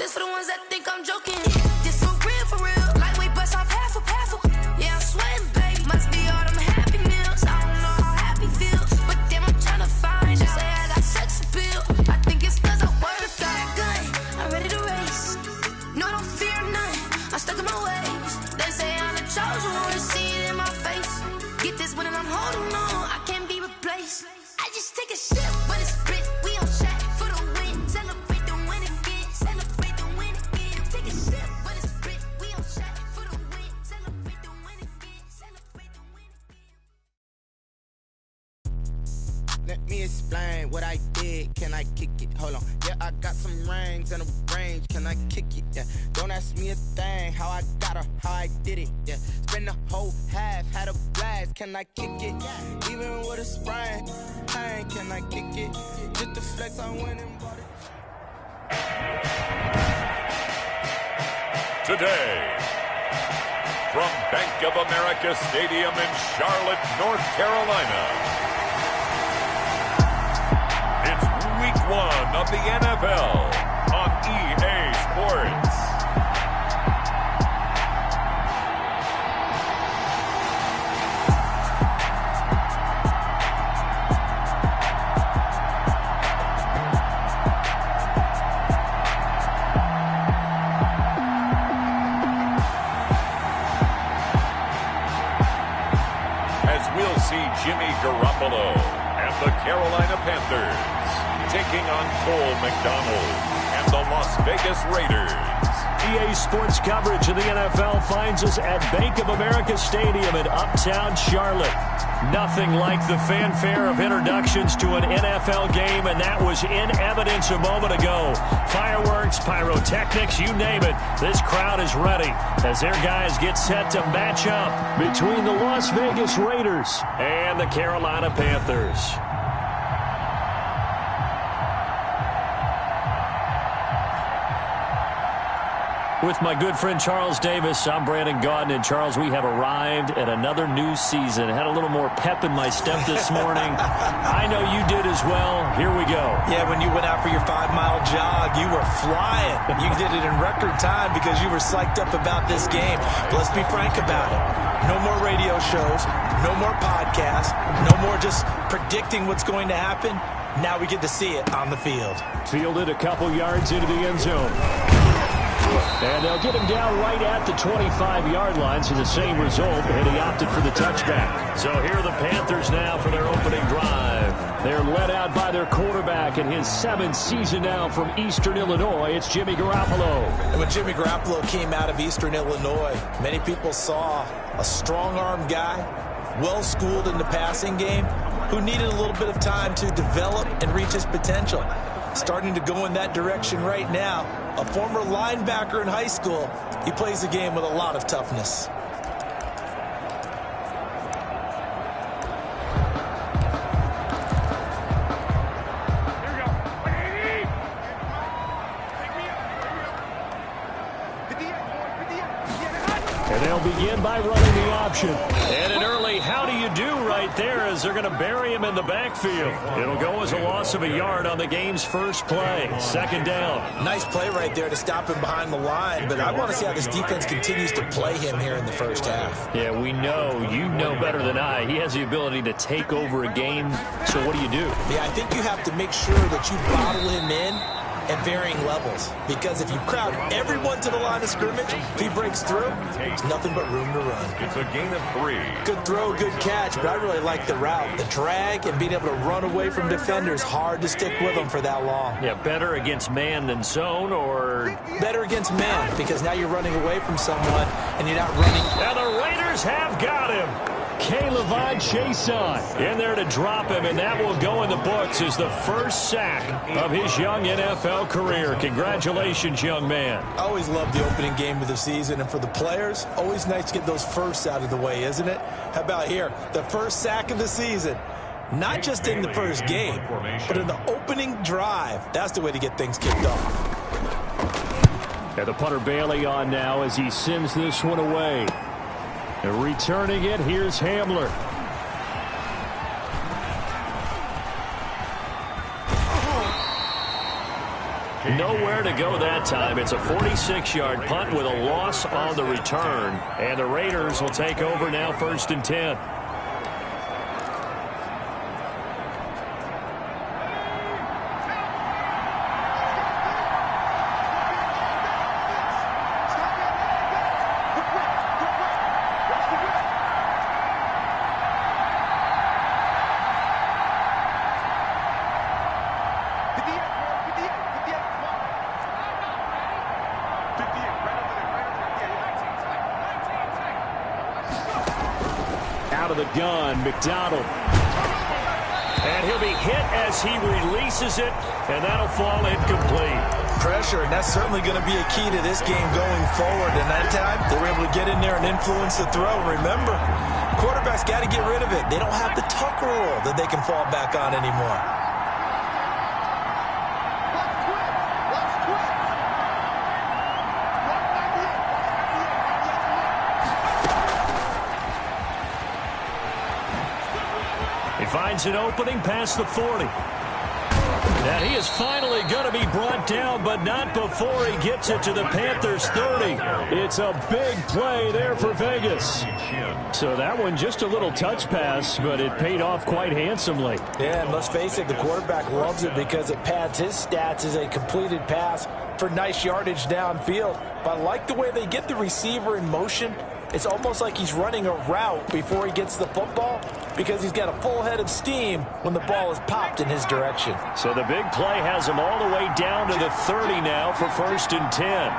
This for the ones that think I'm joking. This for real. Lightweight bust off half a. Yeah, I'm sweating, babe. Must be all them happy meals. I don't know how happy feels, but damn, I'm tryna find out. Say I got sex appeal. I think it's 'cause I worked out. Gun, I'm ready to race. No, don't fear none. I'm stuck in my ways. They say I'm the chosen one. See it in my face. Get this one and I'm holding on. I can't be replaced. I just take a sip, but it's split. We on track for the win. Celebrate the win again. Celebrate the win again. Take a sip, but it's split. We on track for the win. Celebrate the win again. Celebrate the win again. Let me explain what I did. Can I kick it? Hold on. Yeah, I got some rings and a range. Can I kick it? Yeah. Don't ask me a thing. How I got her, how I did it. Yeah. Spend the whole half, had a blast. Can I kick it? Even with a sprain. Hey, can I kick it? Just the flex I went and bought it. Today, from Bank of America Stadium in Charlotte, North Carolina, it's Week 1 of the NFL on EA Sports. We'll see Jimmy Garoppolo and the Carolina Panthers taking on Cole McDonald and the Las Vegas Raiders. EA Sports coverage of the NFL finds us at Bank of America Stadium in Uptown Charlotte. Nothing like the fanfare of introductions to an NFL game, and that was in evidence a moment ago. Fireworks, pyrotechnics, you name it. This crowd is ready as their guys get set to match up between the Las Vegas Raiders and the Carolina Panthers. With my good friend Charles Davis, I'm Brandon Gaudin. And Charles, we have arrived at another new season. Had a little more pep in my step this morning. I know you did as well. Here we go. Yeah, when you went out for your 5-mile jog, you were flying. You did it in record time because you were psyched up about this game. But let's be frank about it. No more radio shows, no more podcasts, no more just predicting what's going to happen. Now we get to see it on the field. Fielded a couple yards into the end zone. And they'll get him down right at the 25-yard line, so the same result, and he opted for the touchback. So here are the Panthers now for their opening drive. They're led out by their quarterback in his 7th season now from Eastern Illinois. It's Jimmy Garoppolo. And when Jimmy Garoppolo came out of Eastern Illinois, many people saw a strong-arm guy, well-schooled in the passing game, who needed a little bit of time to develop and reach his potential. Starting to go in that direction right now. A former linebacker in high school, he plays the game with a lot of toughness. And they'll begin by running the option. And an early how do you do right there as they're going to bury him in the backfield. It'll go as a loss of a yard on the game's first play. Second down. Nice play right there to stop him behind the line, but I want to see how this defense continues to play him here in the first half. Yeah, we know, you know better than I, he has the ability to take over a game. So what do you do? Yeah, I think you have to make sure that you bottle him in at varying levels, because if you crowd everyone to the line of scrimmage, if he breaks through, there's nothing but room to run. It's a gain of 3. Good throw, good catch, but I really like the route. The drag and being able to run away from defenders, hard to stick with them for that long. Yeah, better against man than zone, or better against man, because now you're running away from someone and you're not running. And the Raiders have got him. K'Lavon Chaisson in there to drop him, and that will go in the books as the first sack of his young NFL career. Congratulations, young man. I always love the opening game of the season, and for the players, always nice to get those firsts out of the way, isn't it? How about here, the first sack of the season? Not just in the first game, but in the opening drive. That's the way to get things kicked off. And the punter Bailey on now as he sends this one away. And returning it, here's Hamler. Nowhere to go that time. It's a 46-yard punt with a loss on the return. And the Raiders will take over now, 1st and 10. Out of the gun, McDonald. And he'll be hit as he releases it, and that'll fall incomplete. Pressure, and that's certainly going to be a key to this game going forward. And that time, they were able to get in there and influence the throw. Remember, quarterbacks got to get rid of it. They don't have the tuck rule that they can fall back on anymore. Finds an opening past the 40. And he is finally going to be brought down, but not before he gets it to the Panthers 30. It's a big play there for Vegas. So that one just a little touch pass, but it paid off quite handsomely. Yeah, and let's face it, the quarterback loves it because it pads his stats as a completed pass for nice yardage downfield. But I like the way they get the receiver in motion. It's almost like he's running a route before he gets the football because he's got a full head of steam when the ball is popped in his direction. So the big play has him all the way down to the 30 now for 1st and 10.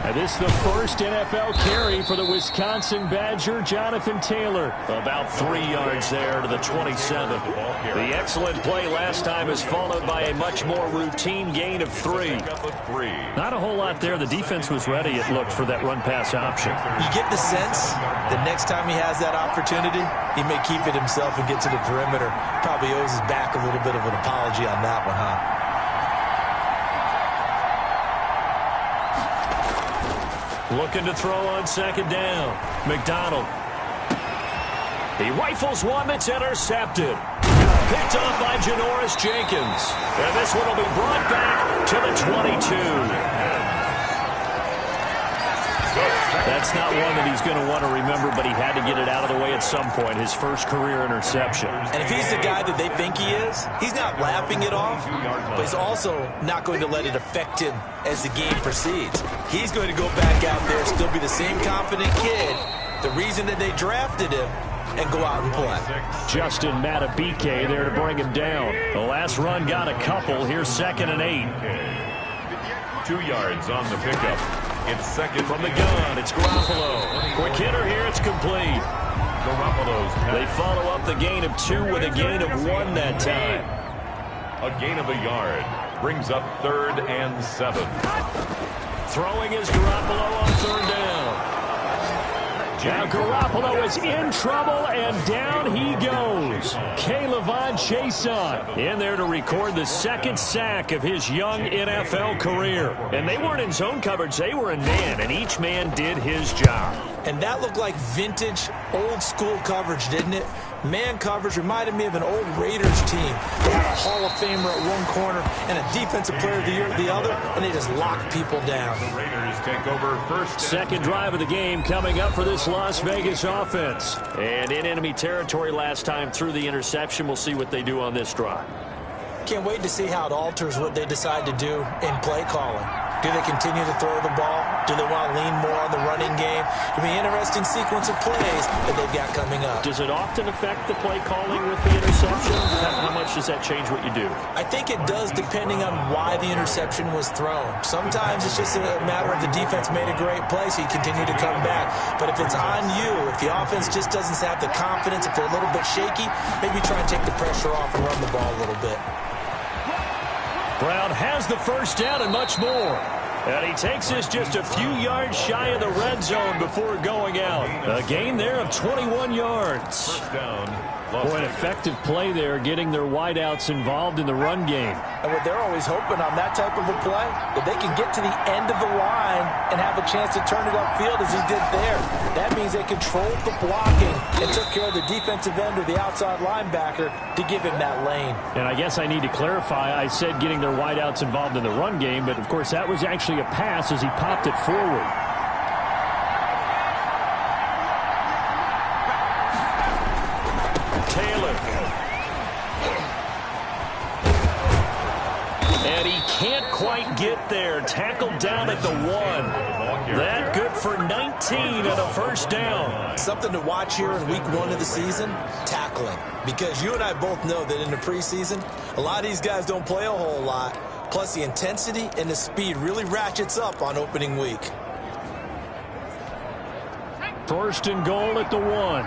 And this is the first NFL carry for the Wisconsin Badger, Jonathan Taylor. About 3 yards there to the 27. The excellent play last time is followed by a much more routine gain of 3. Not a whole lot there. The defense was ready, it looked, for that run-pass option. You get the sense that next time he has that opportunity, he may keep it himself and get to the perimeter. Probably owes his back a little bit of an apology on that one, huh? Looking to throw on 2nd down. McDonald. He rifles one that's intercepted. Picked off by Janoris Jenkins. And this one will be brought back to the 22. That's not one that he's going to want to remember, but he had to get it out of the way at some point. His first career interception. And if he's the guy that they think he is, he's not laughing it off, but he's also not going to let it affect him as the game proceeds. He's going to go back out there, still be the same confident kid, the reason that they drafted him, and go out and play. Justin Matabike there to bring him down. The last run got a couple. Here's 2nd and 8. 2 yards on the pickup. It's 2nd from the gun. It's Garoppolo. Quick hitter here. It's complete. They follow up the gain of 2 with a gain of 1 that time. A gain of a yard brings up 3rd and 7. Throwing is Garoppolo on 3rd down. Now Garoppolo is in trouble, and down he goes. K'Lavon Chaisson in there to record the 2nd sack of his young NFL career. And they weren't in zone coverage. They were in man, and each man did his job. And that looked like vintage, old-school coverage, didn't it? Man coverage reminded me of an old Raiders team. They had a Hall of Famer at one corner and a Defensive Player of the Year at the other, and they just locked people down. The Raiders take over 1st. 2nd drive of the game coming up for this Las Vegas offense. And in enemy territory last time through the interception. We'll see what they do on this drive. Can't wait to see how it alters what they decide to do in play calling. Do they continue to throw the ball? Do they want to lean more on the running game? It'll be an interesting sequence of plays that they've got coming up. Does it often affect the play calling with the interception? How much does that change what you do? I think it does, depending on why the interception was thrown. Sometimes it's just a matter of the defense made a great play, so you continue to come back. But if it's on you, if the offense just doesn't have the confidence, if they're a little bit shaky, maybe try and take the pressure off and run the ball a little bit. Brown has the 1st down and much more. And he takes this just a few yards shy of the red zone before going out. A gain there of 21 yards. 1st down Boy, an effective play there, getting their wideouts involved in the run game. And what they're always hoping on that type of a play, that they can get to the end of the line and have a chance to turn it upfield as he did there. That means they controlled the blocking and took care of the defensive end or the outside linebacker to give him that lane. And I guess I need to clarify, I said getting their wideouts involved in the run game, but of course that was actually a pass as he popped it forward. And he can't quite get there. Tackled down at the 1. That good for 19 and a first down. Something to watch here in week 1 of the season, tackling. Because you and I both know that in the preseason, a lot of these guys don't play a whole lot. Plus the intensity and the speed really ratchets up on opening week. First and goal at the 1.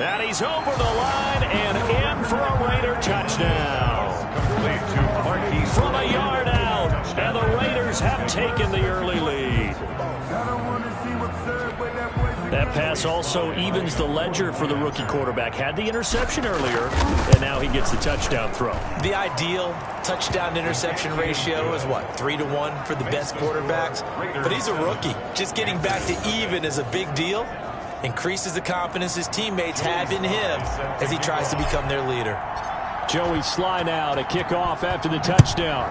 And he's over the line and in for a Raider touchdown. From a yard out, and the Raiders have taken the early lead. That pass also evens the ledger for the rookie quarterback. Had the interception earlier, and now he gets the touchdown throw. The ideal touchdown-interception ratio is, what, 3-to-1 for the best quarterbacks? But he's a rookie. Just getting back to even is a big deal. Increases the confidence his teammates have in him as he tries to become their leader. Joey Sly now to kick off after the touchdown.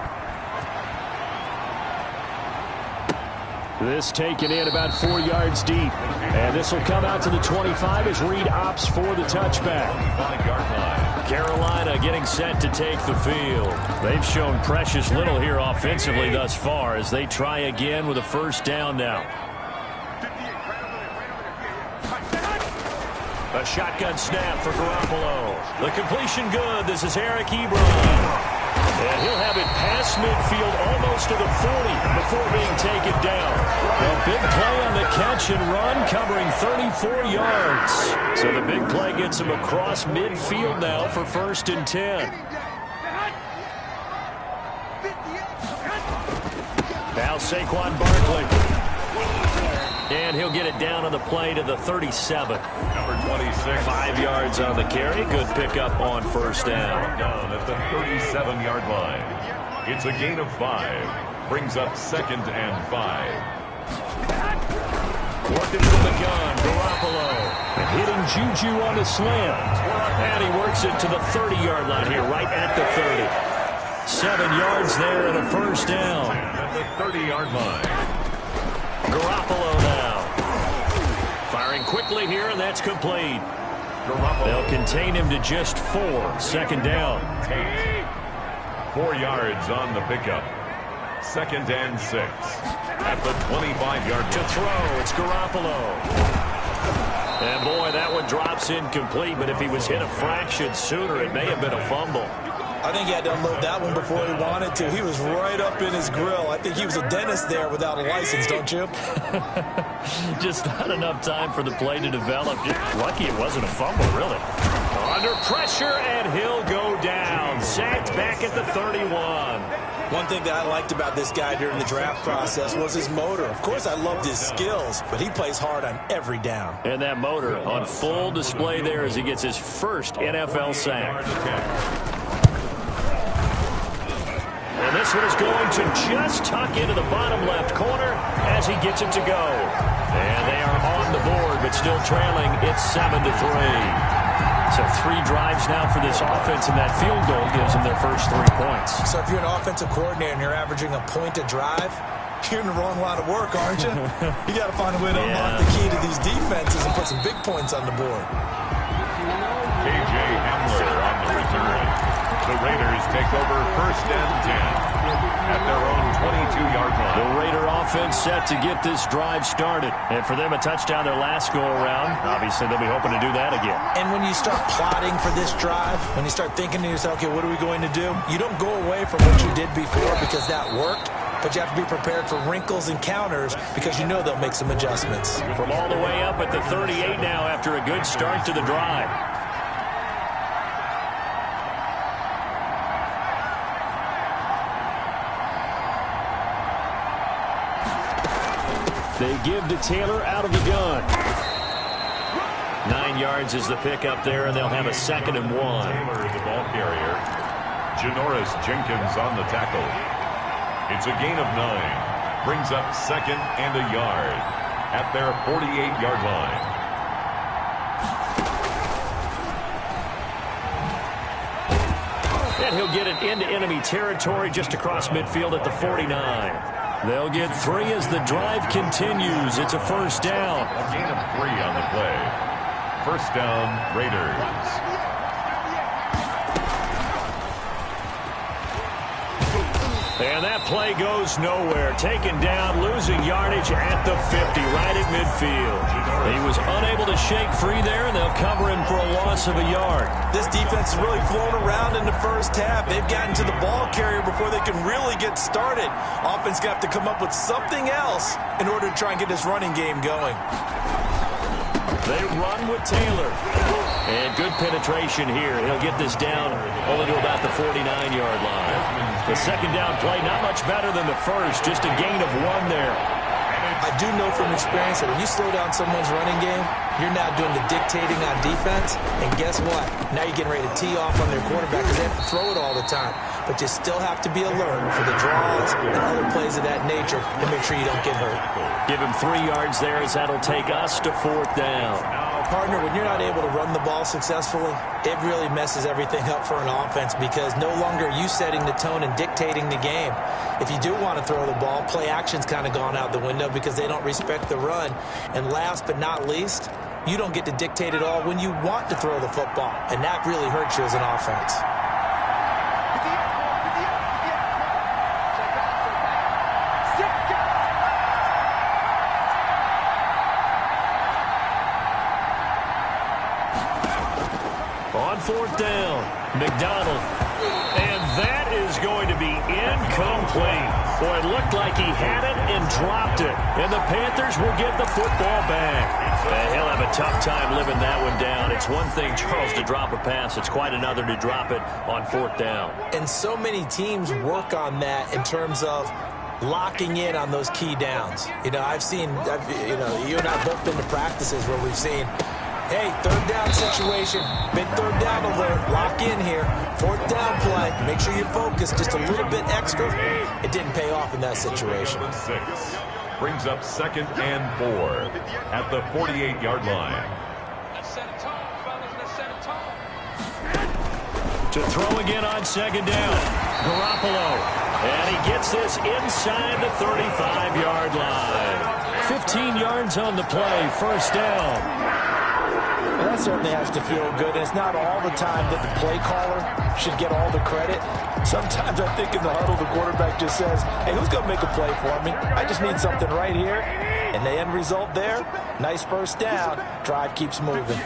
This taken in about 4 yards deep. And this will come out to the 25 as Reed opts for the touchback. Carolina getting set to take the field. They've shown precious little here offensively thus far as they try again with a first down now. A shotgun snap for Garoppolo. The completion good. This is Eric Ebron. And he'll have it past midfield almost to the 40 before being taken down. A big play on the catch and run covering 34 yards. So the big play gets him across midfield now for first and 10. Now Saquon Barkley. And he'll get it down on the play to the 37. Number 26. 5 yards on the carry. Good pickup on first down. Down at the 37-yard line. It's a gain of 5. Brings up second and 5. Working from the gun, Garoppolo. And hitting Juju on the slam. And he works it to the 30-yard line here, right at the 30. 7 yards there and a first down. At the 30-yard line. Garoppolo now. Firing quickly here, and that's complete. They'll contain him to just 4. Second down. 4 yards on the pickup. Second and 6. At the 25-yard line. To throw, it's Garoppolo. And boy, that one drops incomplete, but if he was hit a fraction sooner, it may have been a fumble. I think he had to unload that one before he wanted to. He was right up in his grill. I think he was a dentist there without a license, don't you? Just not enough time for the play to develop. Lucky it wasn't a fumble, really. Under pressure, and he'll go down. Sacked back at the 31. One thing that I liked about this guy during the draft process was his motor. Of course, I loved his skills, but he plays hard on every down. And that motor on full display there as he gets his first NFL sack. And this one is going to just tuck into the bottom left corner as he gets it to go. And they are on the board, but still trailing. It's 7-3. So 3 drives now for this offense, and that field goal gives them their first 3 points. So if you're an offensive coordinator and you're averaging a point a drive, you're in the wrong line of work, aren't you? You got to find a way to unlock the key to these defenses and put some big points on the board. K.J. Hamler on the return. The Raiders take over first and 10 at their own 22-yard line. The Raider offense set to get this drive started. And for them, a touchdown their last go-around. Obviously, they'll be hoping to do that again. And when you start plotting for this drive, when you start thinking to yourself, okay, what are we going to do? You don't go away from what you did before because that worked. But you have to be prepared for wrinkles and counters because you know they'll make some adjustments. From all the way up at the 38 now after a good start to the drive. They give to Taylor out of the gun. 9 yards is the pickup there, and they'll have a 2nd and 1. Taylor, the ball carrier. Janoris Jenkins on the tackle. It's a gain of 9. Brings up 2nd and a yard at their 48-yard line. And he'll get it into enemy territory just across midfield at the 49. They'll get 3 as the drive continues. It's a 1st down. A gain of 3 on the play. 1st down, Raiders. And that play goes nowhere. Taken down, losing yardage at the 50, right at midfield. He was unable to shake free there, and they'll cover him for a loss of a yard. This defense has really flown around in the first half. They've gotten to the ball carrier before they can really get started. Offense got to come up with something else in order to try and get this running game going. They run with Taylor. And good penetration here. He'll get this down only to about the 49-yard line. The 2nd down play, not much better than the first, just a gain of 1 there. I do know from experience that when you slow down someone's running game, you're now doing the dictating on defense. And guess what? Now you're getting ready to tee off on their quarterback because they have to throw it all the time. But you still have to be alert for the draws and other plays of that nature to make sure you don't get hurt. Give him 3 yards there as that'll take us to 4th down. Partner, when you're not able to run the ball successfully, it really messes everything up for an offense because no longer are you setting the tone and dictating the game. If you do want to throw the ball, play action's kind of gone out the window because they don't respect the run. And last but not least, you don't get to dictate it all when you want to throw the football. And that really hurts you as an offense. On 4th down, McDonald. And that is going to be incomplete. Boy, it looked like he had it and dropped it. And the Panthers will give the football back. And he'll have a tough time living that one down. It's one thing, Charles, to drop a pass. It's quite another to drop it on 4th down. And so many teams work on that in terms of locking in on those key downs. You know, you and I both been to practices where we've seen, hey, 3rd down situation, big 3rd down alert, lock in here, 4th down play, make sure you're focused just a little bit extra. It didn't pay off in that situation. 6 brings up 2nd and 4 at the 48-yard line. To throw again on 2nd down, Garoppolo. And he gets this inside the 35-yard line. 15 yards on the play, 1st down. Well, that certainly has to feel good. And it's not all the time that the play caller should get all the credit. Sometimes I think in the huddle, the quarterback just says, hey, who's going to make a play for me? I just need something right here. And the end result there, nice 1st down. Drive keeps moving.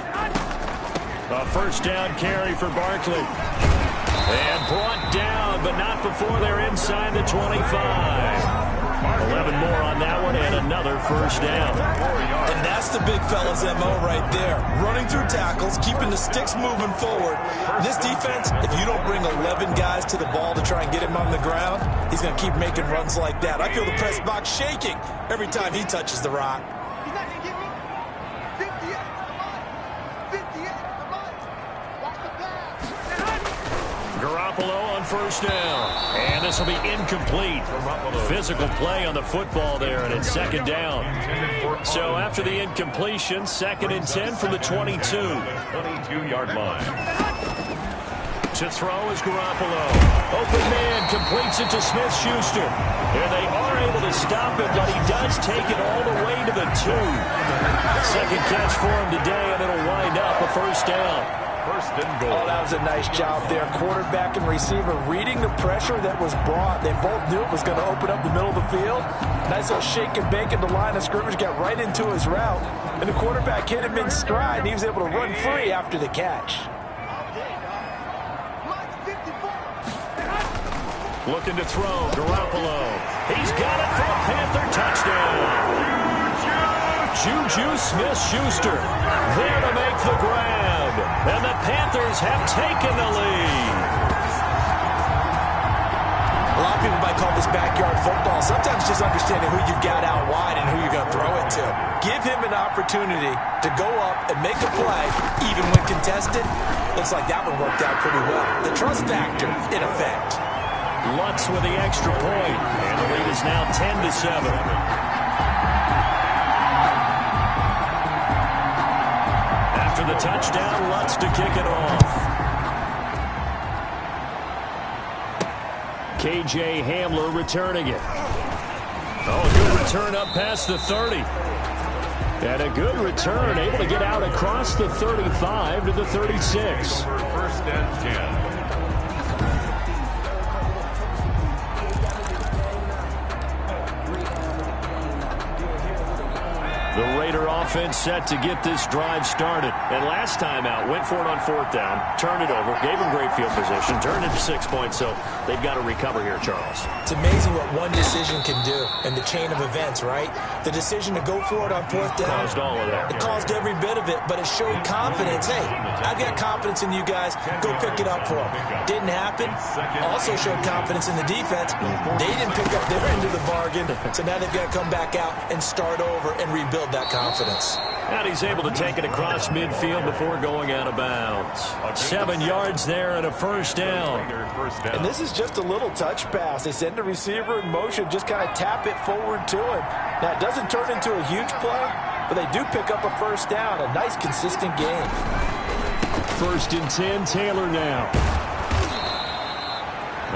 A 1st down carry for Barkley. And brought down, but not before they're inside the 25. 11 more on that one, and another 1st down. And that's the big fella's MO right there. Running through tackles, keeping the sticks moving forward. This defense, if you don't bring 11 guys to the ball to try and get him on the ground, he's going to keep making runs like that. I feel the press box shaking every time he touches the rock. Garoppolo on 1st down. And this will be incomplete. Physical play on the football there, and it's 2nd down. So after the incompletion, 2nd and 10 from the 22. 22-yard line. To throw is Garoppolo. Open man completes it to Smith-Schuster. And they are able to stop him, but he does take it all the way to the 2. 2nd catch for him today, and it'll wind up a 1st down. 1st and goal. Oh, that was a nice job there. Quarterback and receiver reading the pressure that was brought. They both knew it was going to open up the middle of the field. Nice little shake and bake at the line of scrimmage, got right into his route. And the quarterback hit him in stride, and he was able to run free after the catch. Looking to throw, Garoppolo. He's got it for a Panther touchdown. Juju Smith-Schuster there to make the grab. And the Panthers have taken the lead. A lot of people might call this backyard football. Sometimes just understanding who you've got out wide and who you're going to throw it to. Give him an opportunity to go up and make a play, even when contested. Looks like that one worked out pretty well. The trust factor, in effect. Lutz with the extra point, and the lead is now 10-7. After the touchdown, Lutz to kick it off. K.J. Hamler returning it. Oh, a good return up past the 30. And a good return, able to get out across the 35 to the 36. First and 10. The Raider offense set to get this drive started. And last time out, went for it on fourth down, turned it over, gave them great field position, turned into 6 points, so they've got to recover here, Charles. It's amazing what one decision can do in the chain of events, right? The decision to go for it on fourth down. Caused all of that. It caused every bit of it, but it showed confidence. Hey, I've got confidence in you guys. Go pick it up for them. Didn't happen. Also showed confidence in the defense. They didn't pick up their end of the bargain, so now they've got to come back out and start over and rebuild that confidence. And he's able to take it across midfield before going out of bounds. 7 yards there and a first down. And this is just a little touch pass. They send the receiver in motion, just kind of tap it forward to him. Now, it doesn't turn into a huge play, but they do pick up a first down. A nice, consistent game. 1st and 10, Taylor now.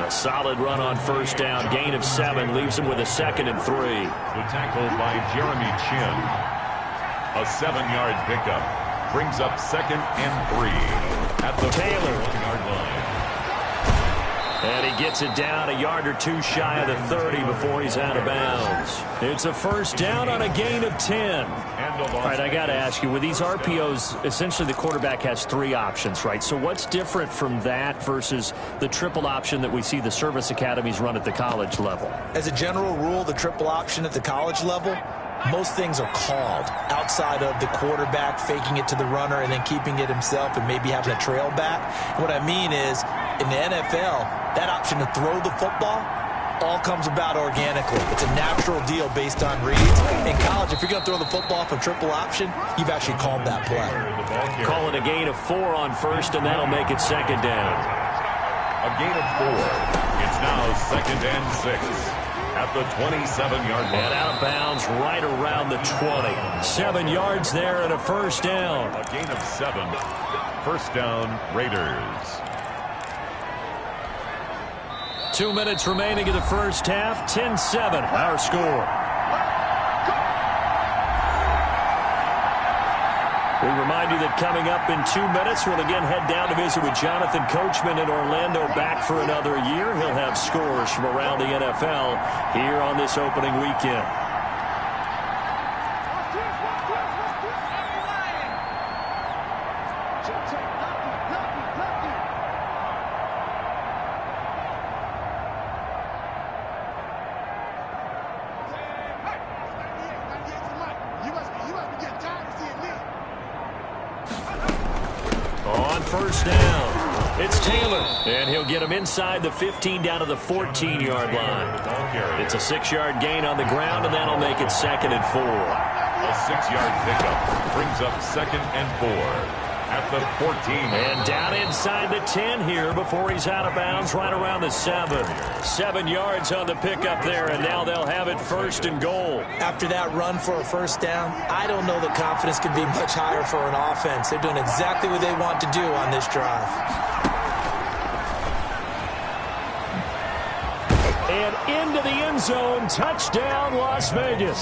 A solid run on first down. Gain of 7 leaves him with a 2nd and 3. The tackle by Jeremy Chin. A 7-yard pickup brings up 2nd and 3 at the Taylor. 1-yard line. And he gets it down a yard or 2 shy of the 30 before he's out of bounds. It's a first down on a gain of 10. All right, I got to ask you, with these RPOs, essentially the quarterback has 3 options, right? So what's different from that versus the triple option that we see the service academies run at the college level? As a general rule, the triple option at the college level, most things are called outside of the quarterback faking it to the runner and then keeping it himself and maybe having a trail back. What I mean is, in the NFL, that option to throw the football all comes about organically. It's a natural deal based on reads. In college, if you're going to throw the football from triple option, you've actually called that play. Call it a gain of 4 on first, and that'll make it 2nd down. A gain of 4. It's now 2nd and 6 at the 27-yard line. And out of bounds right around the 20. 7 yards there and a first down. A gain of 7. First down, Raiders. 2 minutes remaining in the first half. 10-7, our score. We remind you that coming up in 2 minutes, we'll again head down to visit with Jonathan Coachman in Orlando, back for another year. He'll have scores from around the NFL here on this opening weekend. First down. It's Taylor, and he'll get him inside the 15 down to the 14-yard line. It's a 6-yard gain on the ground, and that'll make it 2nd and 4. A 6-yard pickup brings up 2nd and 4 at the 14. And down inside the 10 here before he's out of bounds right around the 7. 7 yards on the pickup there, and now they'll have it 1st and goal. After that run for a first down, I don't know that confidence can be much higher for an offense. They're doing exactly what they want to do on this drive. And into the end zone, touchdown Las Vegas.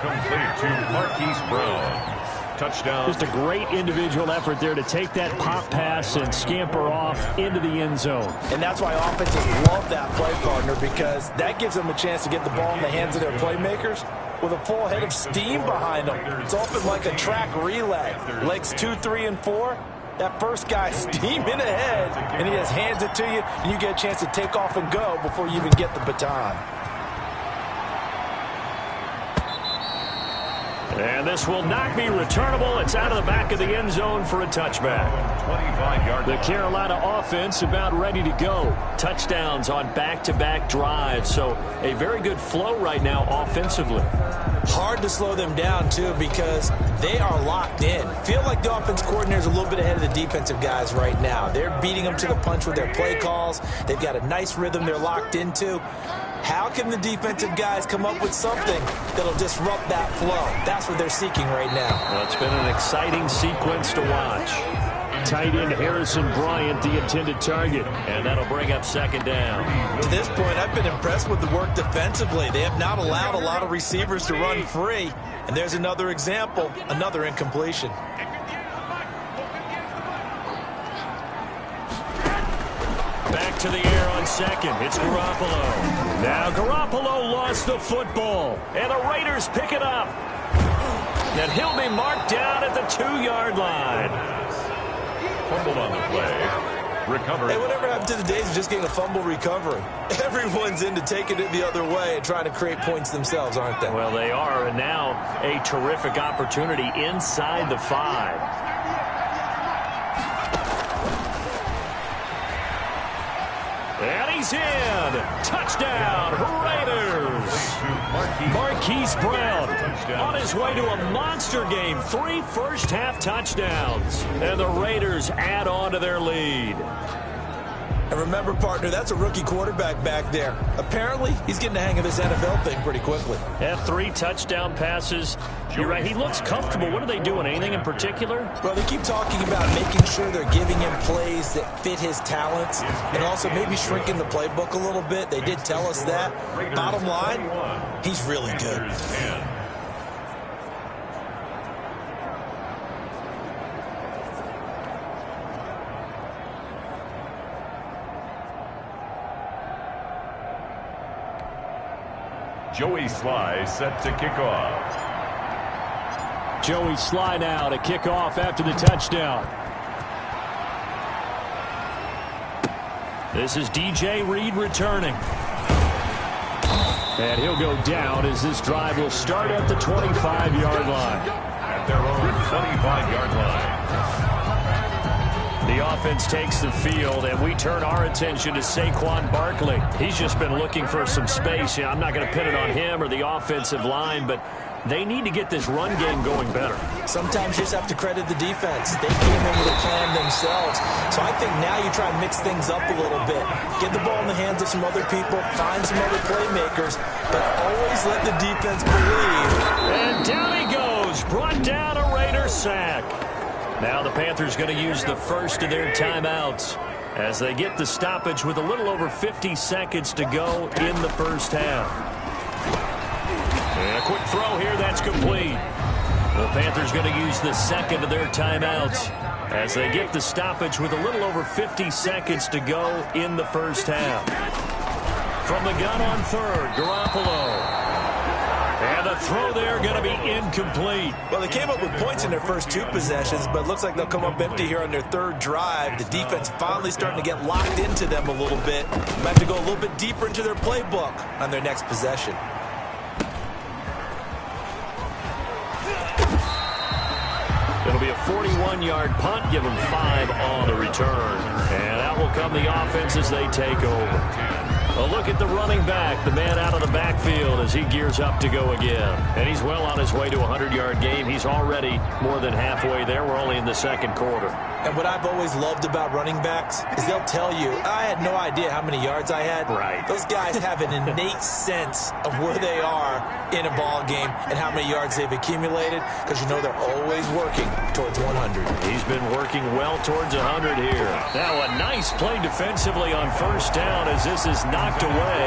Complete to Marquise Brown. Touchdown. Just a great individual effort there to take that pop pass and scamper off into the end zone. And that's why offenses love that play, partner, because that gives them a chance to get the ball in the hands of their playmakers with a full head of steam behind them. It's often like a track relay. Legs 2, 3, and 4. That first guy steaming ahead, and he just hands it to you, and you get a chance to take off and go before you even get the baton. And this will not be returnable. It's out of the back of the end zone for a touchback. 25-yard. The Carolina offense about ready to go. Touchdowns on back-to-back drives. So a very good flow right now offensively. Hard to slow them down, too, because they are locked in. Feel like the offense coordinator is a little bit ahead of the defensive guys right now. They're beating them to the punch with their play calls. They've got a nice rhythm they're locked into. How can the defensive guys come up with something that'll disrupt that flow? That's what they're seeking right now. Well, it's been an exciting sequence to watch. Tight end Harrison Bryant, the intended target. And that'll bring up second down. To this point, I've been impressed with the work defensively. They have not allowed a lot of receivers to run free. And there's another example, another incompletion. Back to the air on second. It's Garoppolo. Now Garoppolo lost the football. And the Raiders pick it up. And he'll be marked down at the 2-yard line. Fumbled on the play. Recovered. Hey, whatever happened to the days of just getting a fumble recovery? Everyone's into taking it the other way and trying to create points themselves, aren't they? Well, they are. And now a terrific opportunity inside the 5. And he's in. Touchdown, Raiders. Marquise Brown on his way to a monster game. 3 first-half touchdowns. And the Raiders add on to their lead. And remember, partner, that's a rookie quarterback back there. Apparently, he's getting the hang of this NFL thing pretty quickly. Had 3 touchdown passes. You're right, he looks comfortable. What are they doing? Anything in particular? Well, they keep talking about making sure they're giving him plays that fit his talents and also maybe shrinking the playbook a little bit. They did tell us that. Bottom line, he's really good. Joey Sly set to kick off. Joey Sly now to kick off after the touchdown. This is DJ Reed returning. And he'll go down as this drive will start at the 25-yard line. At their own 25-yard line. The offense takes the field, and we turn our attention to Saquon Barkley. He's just been looking for some space. I'm not going to pin it on him or the offensive line, but they need to get this run game going better. Sometimes you just have to credit the defense. They came in with a plan themselves. So I think now you try and mix things up a little bit. Get the ball in the hands of some other people, find some other playmakers, but always let the defense believe. And down he goes, brought down a Raider sack. Now the Panthers going to use the first of their timeouts as they get the stoppage with a little over 50 seconds to go in the first half. And a quick throw here, that's complete. The Panthers going to use the second of their timeouts as they get the stoppage with a little over 50 seconds to go in the first half. From the gun on third, Garoppolo. And the throw there going to be incomplete. Well, they came up with points in their first 2 possessions, but it looks like they'll come up empty here on their 3rd drive. The defense finally starting to get locked into them a little bit. Might have to go a little bit deeper into their playbook on their next possession. It'll be a 41-yard punt, give them 5 on the return. And out will come the offense as they take over. A look at the running back, the man out of the backfield as he gears up to go again. And he's well on his way to a 100-yard game. He's already more than halfway there. We're only in the second quarter. And what I've always loved about running backs is they'll tell you, I had no idea how many yards I had. Right. Those guys have an innate sense of where they are in a ball game and how many yards they've accumulated because you know they're always working towards 100. He's been working well towards 100 here. Now a nice play defensively on first down as this is knocked away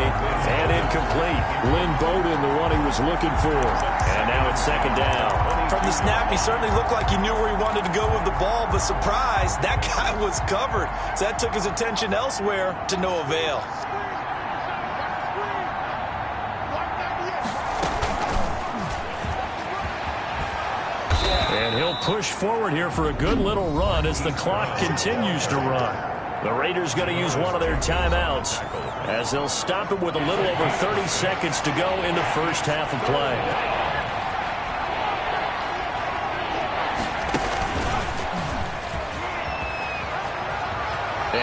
and incomplete. Lynn Bowden, the one he was looking for. And now it's second down. From the snap, he certainly looked like he knew where he wanted to go with the ball, but surprise, that guy was covered. So that took his attention elsewhere to no avail. And he'll push forward here for a good little run as the clock continues to run. The Raiders going to use one of their timeouts as they'll stop it with a little over 30 seconds to go in the first half of play.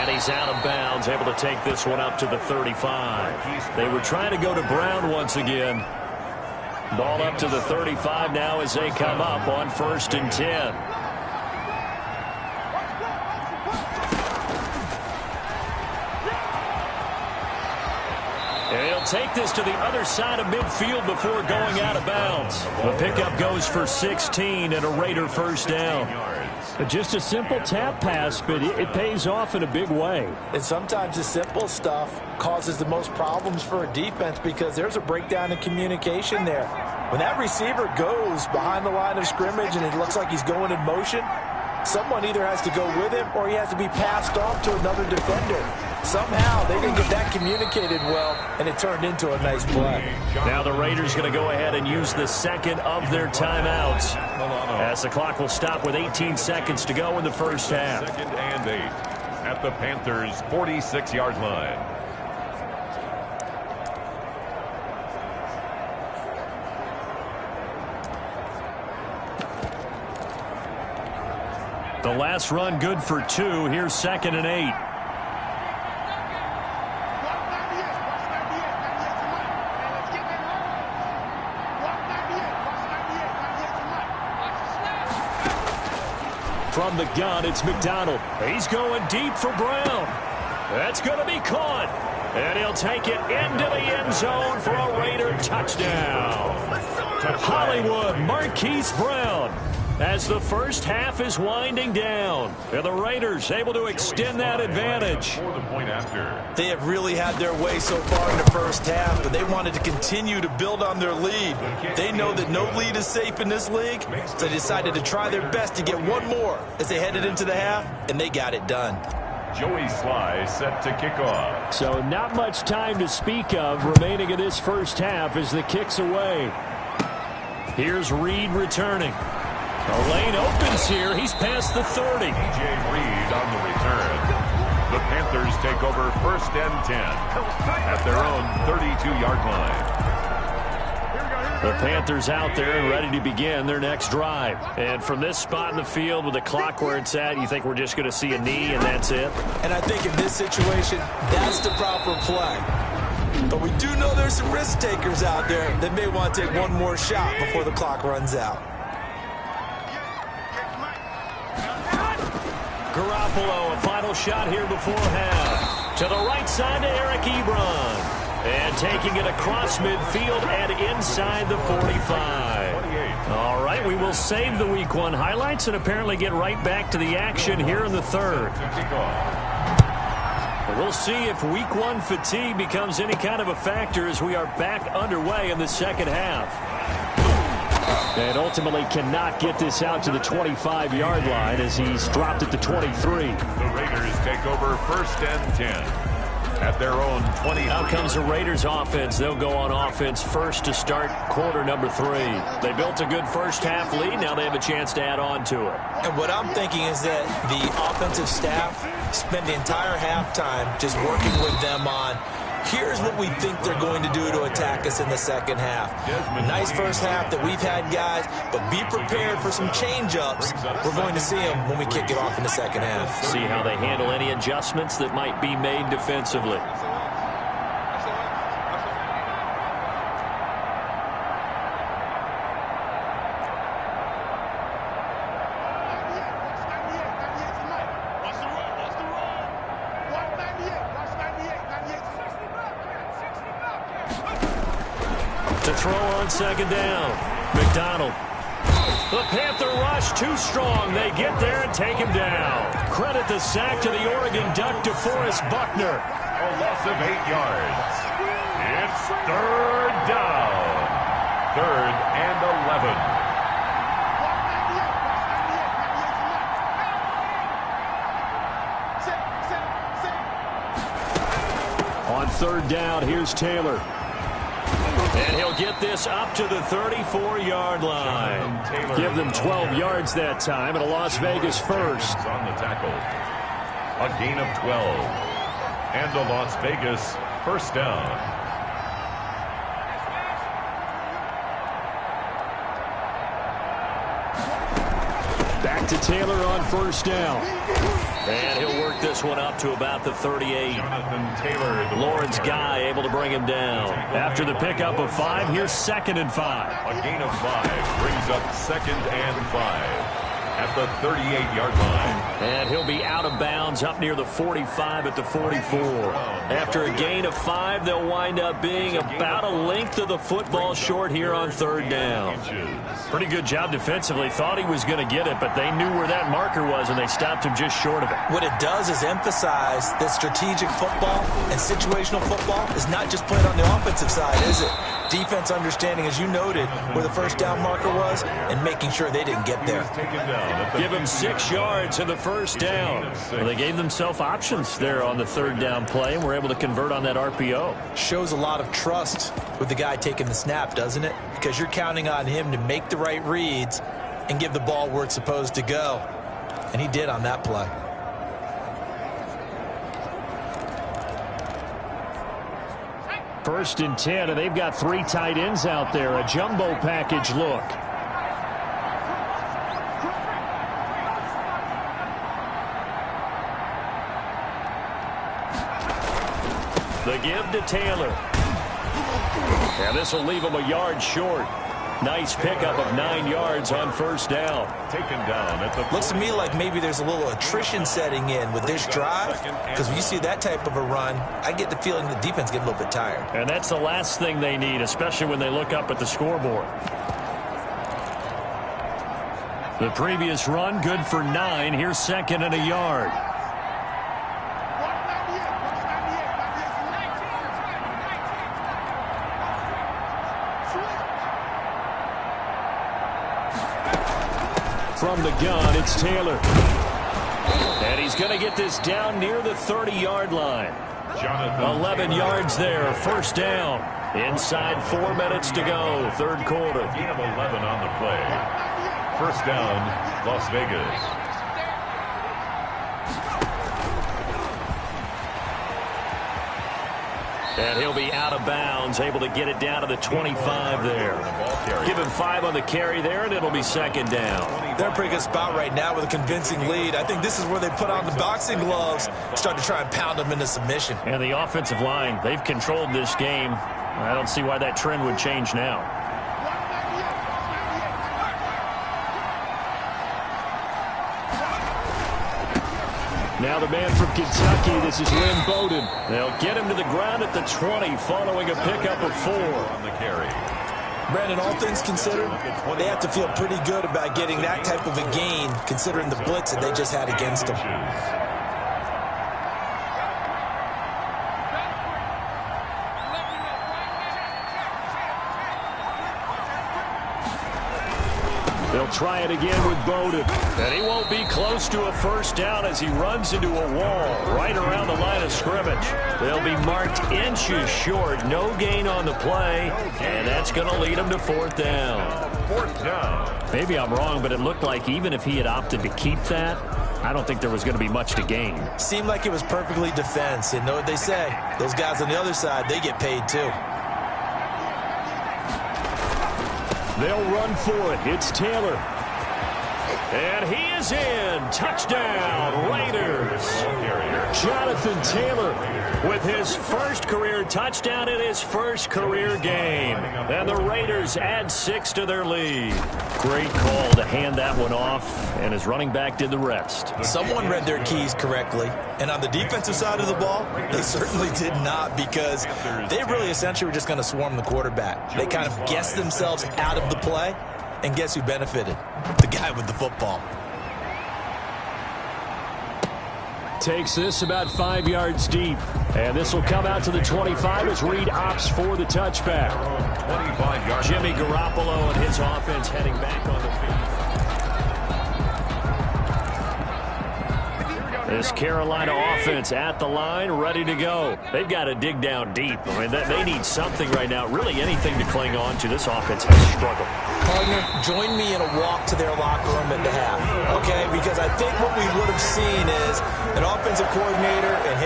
And he's out of bounds, able to take this one up to the 35. They were trying to go to Brown once again. Ball up to the 35 now as they come up on 1st and 10. And he'll take this to the other side of midfield before going out of bounds. The pickup goes for 16 and a Raider first down. Just a simple tap pass, but it pays off in a big way. And sometimes the simple stuff causes the most problems for a defense because there's a breakdown in communication there. When that receiver goes behind the line of scrimmage and it looks like he's going in motion, someone either has to go with him or he has to be passed off to another defender. Somehow they didn't get that communicated well, and it turned into a nice play. Now the Raiders going to go ahead and use the second of their timeouts, as the clock will stop with 18 seconds to go in the first half. 2nd and 8 at the Panthers' 46-yard line. The last run good for 2. Here's 2nd and 8. From the gun, it's McDonald. He's going deep for Brown. That's going to be caught. And he'll take it into the end zone for a Raider touchdown. Hollywood, Marquise Brown, as the first half is winding down. And the Raiders able to extend that advantage. They have really had their way so far in the first half, but they wanted to continue to build on their lead. They know that no lead is safe in this league, so they decided to try their best to get one more as they headed into the half, and they got it done. Joey Sly set to kick off. So not much time to speak of remaining in this first half as the kick's away. Here's Reed returning. The lane opens here. He's past the 30. DJ Reed on the return. The Panthers take over 1st and 10 at their own 32-yard line. The Panthers out there and ready to begin their next drive. And from this spot in the field with the clock where it's at, you think we're just going to see a knee and that's it? And I think in this situation, that's the proper play. But we do know there's some risk takers out there that may want to take one more shot before the clock runs out. Garoppolo, a final shot here before half. To the right side to Eric Ebron. And taking it across midfield and inside the 45. All right, we will save the Week 1 highlights and apparently get right back to the action here in the third. We'll see if Week 1 fatigue becomes any kind of a factor as we are back underway in the second half. And ultimately cannot get this out to the 25-yard line as he's dropped it to 23. The Raiders take over 1st and 10 at their own 20. Now comes the Raiders offense. They'll go on offense first to start quarter number 3. They built a good first half lead. Now they have a chance to add on to it. And what I'm thinking is that the offensive staff spent the entire halftime just working with them on, here's what we think they're going to do to attack us in the second half. Nice first half that we've had, guys, but be prepared for some change-ups. We're going to see them when we kick it off in the second half. See how they handle any adjustments that might be made defensively. To throw on second down. McDonald. The Panther rush too strong. They get there and take him down. Credit the sack to the Oregon Duck, DeForest Buckner. A loss of 8 yards. It's 3rd down. 3rd and 11. On 3rd down, here's Taylor. And he'll get this up to the 34-yard line. Give them 12 yards that time, and a Las Vegas first. On the tackle. A gain of 12. And a Las Vegas first down. Back it to Taylor on first down. And he'll work this one up to about the 38. Jonathan Taylor, Lawrence Guy able to bring him down. After the pickup of 5, here's 2nd and 5. a gain of 5 brings up 2nd and 5 at the 38-yard line. And he'll be out of bounds up near the 45 at the 44. After a gain of 5, they'll wind up being about a length of the football short here on 3rd down. Pretty good job defensively. Thought he was going to get it, but they knew where that marker was, and they stopped him just short of it. What it does is emphasize that strategic football and situational football is not just played on the offensive side, is it? Defense understanding, as you noted, where the first down marker was and making sure they didn't get there. Give him 6 yards in the first down. Well, they gave themselves options there on the 3rd down play and were able to convert on that RPO. Shows a lot of trust with the guy taking the snap, doesn't it? Because you're counting on him to make the right reads and give the ball where it's supposed to go. And he did on that play. First and 10, and they've got 3 tight ends out there. A jumbo package look. The give to Taylor. And this will leave him a yard short. Nice pickup of 9 yards on first down. Taken down at the Looks to me like maybe there's a little attrition setting in with this drive, because when you see that type of a run, I get the feeling the defense get a little bit tired. And that's the last thing they need, especially when they look up at the scoreboard. The previous run, good for 9. Here's 2nd and a yard. From the gun, it's Taylor. And he's going to get this down near the 30-yard line. 11 yards there, first down. Inside 4 minutes to go, 3rd quarter. gain of 11 on the play. First down, Las Vegas. And he'll be out of bounds, able to get it down to the 25 there. Give him 5 on the carry there, and it'll be 2nd down. They're in a pretty good spot right now with a convincing lead. I think this is where they put on the boxing gloves, start to try and pound them into submission. And the offensive line, they've controlled this game. I don't see why that trend would change now. Now the man from Kentucky, this is Lynn Bowden. They'll get him to the ground at the 20 following a pickup of 4. On the carry. Brandon, all things considered, they have to feel pretty good about getting that type of a gain, considering the blitz that they just had against them. They'll try it again with Bowden. And he won't be close to a first down as he runs into a wall right around the line of scrimmage. They'll be marked inches short. No gain on the play, and that's going to lead him to 4th down. 4th down. Maybe I'm wrong, but it looked like even if he had opted to keep that, I don't think there was going to be much to gain. Seemed like it was perfectly defense. You know what they say? Those guys on the other side, they get paid too. They'll run for it. It's Taylor. And he is in. Touchdown, Raiders. Jonathan Taylor with his first career touchdown in his first career game. And the Raiders add 6 to their lead. Great call to hand that one off, and his running back did the rest. Someone read their keys correctly, and on the defensive side of the ball, they certainly did not, because they really essentially were just going to swarm the quarterback. They kind of guessed themselves out of the play, and guess who benefited? The guy with the football. takes this about 5 yards deep. And this will come out to the 25 as Reed opts for the touchback. 25 yards. Jimmy Garoppolo and his offense heading back on the field. This Carolina offense at the line, ready to go. They've got to dig down deep. I mean, they need something right now, really anything to cling on to. This offense has struggled. Partner, join me in a walk to their locker room at the half, okay? Because I think what we would have seen is an offensive coordinator and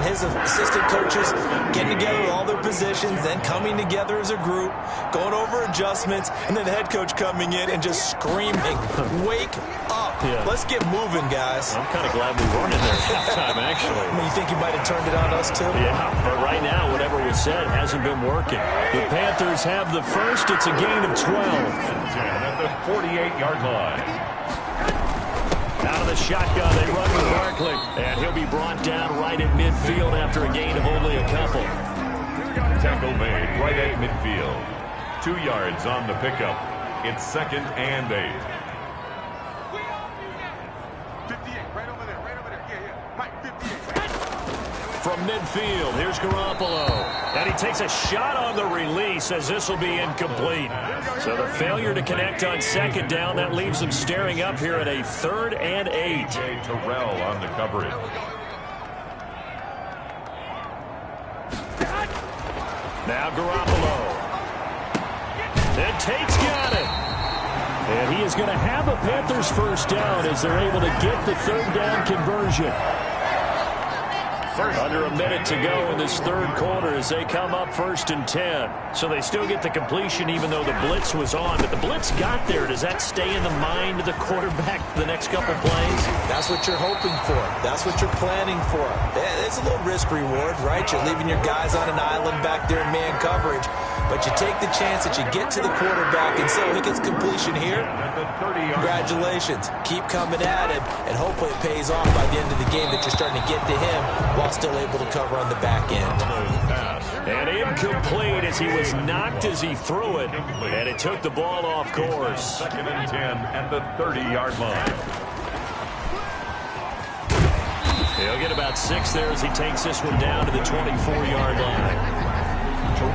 his assistant coaches getting together with all their positions, then coming together as a group, going over adjustments, and then the head coach coming in and just screaming, "Wake up." Yeah. Let's get moving, guys. I'm kind of glad we weren't in there at halftime, actually. You think you might have turned it on us, too? Yeah, but right now, whatever was said hasn't been working. The Panthers have the first. It's a gain of 12. At the 48-yard line. Out of the shotgun, they run with Barkley. And he'll be brought down right at midfield after a gain of only a couple. Tackle made right at midfield. 2 yards on the pickup. It's 2nd and 8. From midfield, here's Garoppolo. And he takes a shot on the release as this will be incomplete. So the failure to connect on 2nd down, that leaves them staring up here at a 3rd and 8. Terrell on the coverage. Now Garoppolo. And Tate's got it. And he is going to have a Panthers first down as they're able to get the 3rd down conversion. Under a minute to go in this 3rd quarter as they come up 1st and 10. So they still get the completion even though the blitz was on. But the blitz got there. Does that stay in the mind of the quarterback the next couple plays? That's what you're hoping for. That's what you're planning for. It's a little risk reward, right? You're leaving your guys on an island back there in man coverage. But you take the chance that you get to the quarterback and say, he gets completion here. Congratulations. Keep coming at him, and hopefully it pays off by the end of the game that you're starting to get to him while still able to cover on the back end. And incomplete as he was knocked as he threw it, and it took the ball off course. 2nd and 10 at the 30-yard line. He'll get about 6 there as he takes this one down to the 24-yard line.